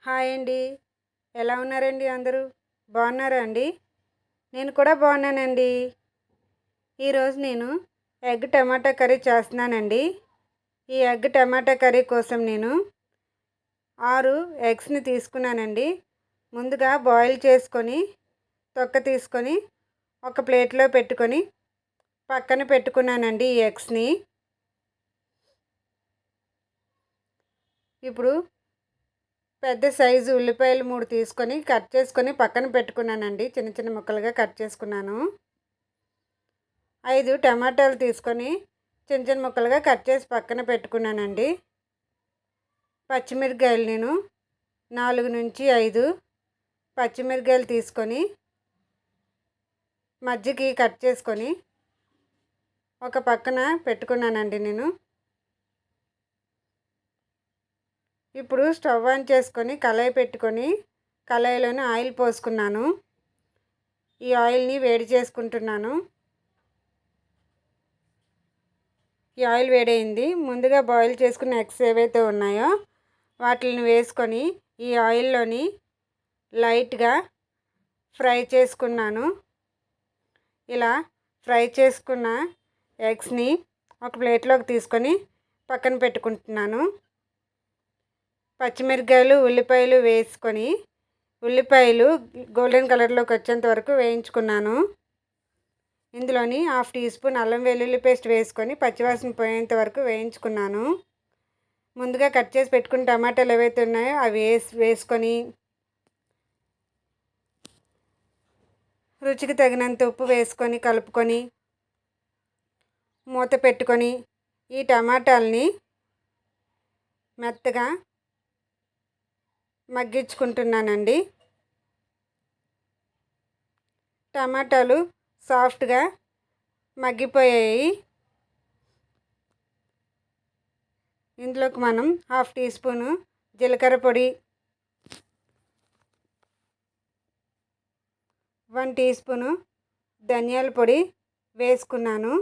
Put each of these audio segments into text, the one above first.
Hi అండి. ఎలా ఉన్నారండి అందరూ? బాగున్నారా అండి? నేను కూడా బాగున్నానండి. ఈరోజు నేను ఎగ్ టమాటా కర్రీ చేస్తున్నానండి. ఈ ఎగ్ టమాటా కర్రీ కోసం నేను 6 ఎగ్స్‌ని తీసుకున్నానండి. ముందుగా బాయిల్ చేసుకొని తొక్క తీసుకొని ఒక ప్లేట్‌లో పెట్టుకొని పక్కన పెట్టుకున్నానండి ఈ ఎగ్స్‌ని. ఇప్పుడు పెద్ద సైజు ఉల్లిపాయలు 3 తీసుకొని కట్ చేసుకొని పక్కన పెట్టుకున్నానండి. చిన్న చిన్న ముక్కలుగా కట్ చేసుకున్నాను. 5 టమాటాలు తీసుకొని చిన్న చిన్న ముక్కలుగా కట్ చేసి పక్కన పెట్టుకున్నానండి. పచ్చిమిరపకాయలు నేను 4 నుంచి 5 పచ్చిమిరపకాయలు తీసుకొని మధ్యకి కట్ చేసుకొని ఒక పక్కన పెట్టుకున్నానండి నేను. ఇప్పుడు స్టవ్ ఆన్ చేసుకొని కళాయి పెట్టుకొని కళాయిలోని ఆయిల్ పోసుకున్నాను. ఈ ఆయిల్ని వేడి చేసుకుంటున్నాను. ఈ ఆయిల్ వేడైంది. ముందుగా బాయిల్ చేసుకున్న ఎగ్స్ ఏవైతే ఉన్నాయో వాటిని వేసుకొని ఈ ఆయిల్లోని లైట్గా ఫ్రై చేసుకున్నాను. ఇలా ఫ్రై చేసుకున్న ఎగ్స్ని ఒక ప్లేట్లోకి తీసుకొని పక్కన పెట్టుకుంటున్నాను. పచ్చిమిరపకాయలు ఉల్లిపాయలు వేసుకొని ఉల్లిపాయలు గోల్డెన్ కలర్లోకి వచ్చేంత వరకు వేయించుకున్నాను. ఇందులోని 1/2 టీ స్పూన్ అల్లం వెల్లుల్లి పేస్ట్ వేసుకొని పచ్చివాసన పోయేంత వరకు వేయించుకున్నాను. ముందుగా కట్ చేసి పెట్టుకున్న టమాటాలు ఏవైతే ఉన్నాయో అవి వేసుకొని రుచికి తగినంత ఉప్పు వేసుకొని కలుపుకొని మూత పెట్టుకొని ఈ టమాటాలని మెత్తగా మగ్గించుకుంటున్నానండి. టమాటాలు సాఫ్ట్గా మగ్గిపోయాయి. ఇందులోకి మనం 1/2 టీ స్పూను జీలకర్ర పొడి, 1 టీ స్పూను ధనియాల పొడి వేసుకున్నాను.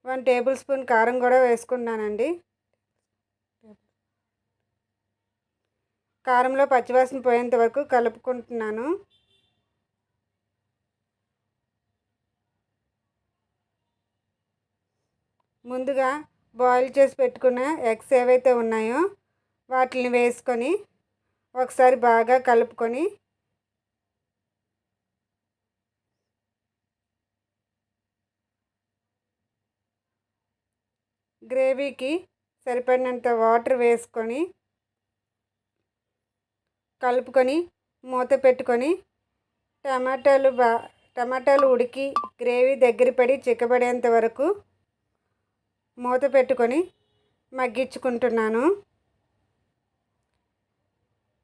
1 టేబుల్ స్పూన్ కారం కూడా వేసుకున్నానండి. కారంలో పచ్చివాసన పోయేంత వరకు కలుపుకుంటున్నాను. ముందుగా బాయిల్ చేసి పెట్టుకున్న ఎగ్స్ ఏవైతే ఉన్నాయో వాటిని వేసుకొని ఒకసారి బాగా కలుపుకొని గ్రేవీకి సరిపడినంత వాటర్ వేసుకొని కలుపుకొని మూత పెట్టుకొని టమాటాలు ఉడికి గ్రేవీ దగ్గర పడి చిక్కబడేంత వరకు మూత పెట్టుకొని మగ్గించుకుంటున్నాను.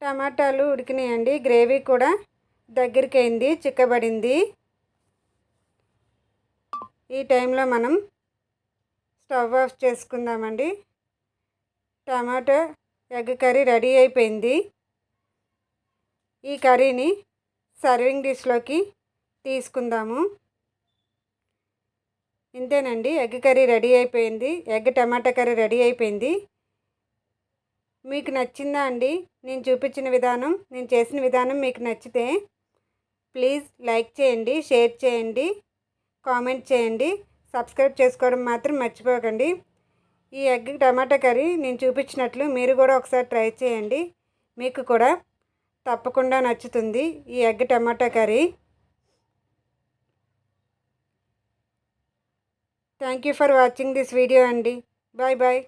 టమాటాలు ఉడికినాయండి. గ్రేవీ కూడా దగ్గరికి అయింది, చిక్కబడింది. ఈ టైంలో మనం స్టవ్ ఆఫ్ చేసుకుందామండి. టమాటో ఎగ్ కర్రీ రెడీ అయిపోయింది. ఈ కర్రీని సర్వింగ్ డిష్లోకి తీసుకుందాము. ఇంతేనండి, ఎగ్ కర్రీ రెడీ అయిపోయింది. ఎగ్ టమాటా కర్రీ రెడీ అయిపోయింది. మీకు నచ్చిందా అండి? నేను చూపించిన విధానం, నేను చేసిన విధానం మీకు నచ్చితే ప్లీజ్ లైక్ చేయండి, షేర్ చేయండి, కామెంట్ చేయండి, సబ్స్క్రైబ్ చేసుకోవడం మాత్రం మర్చిపోకండి. ఈ ఎగ్ టమాటా కర్రీ నేను చూపించినట్లు మీరు కూడా ఒకసారి ట్రై చేయండి. మీకు కూడా తప్పకుండా నచ్చుతుంది ఈ egg tomato curry. Thank you for watching this video అండి. Bye bye.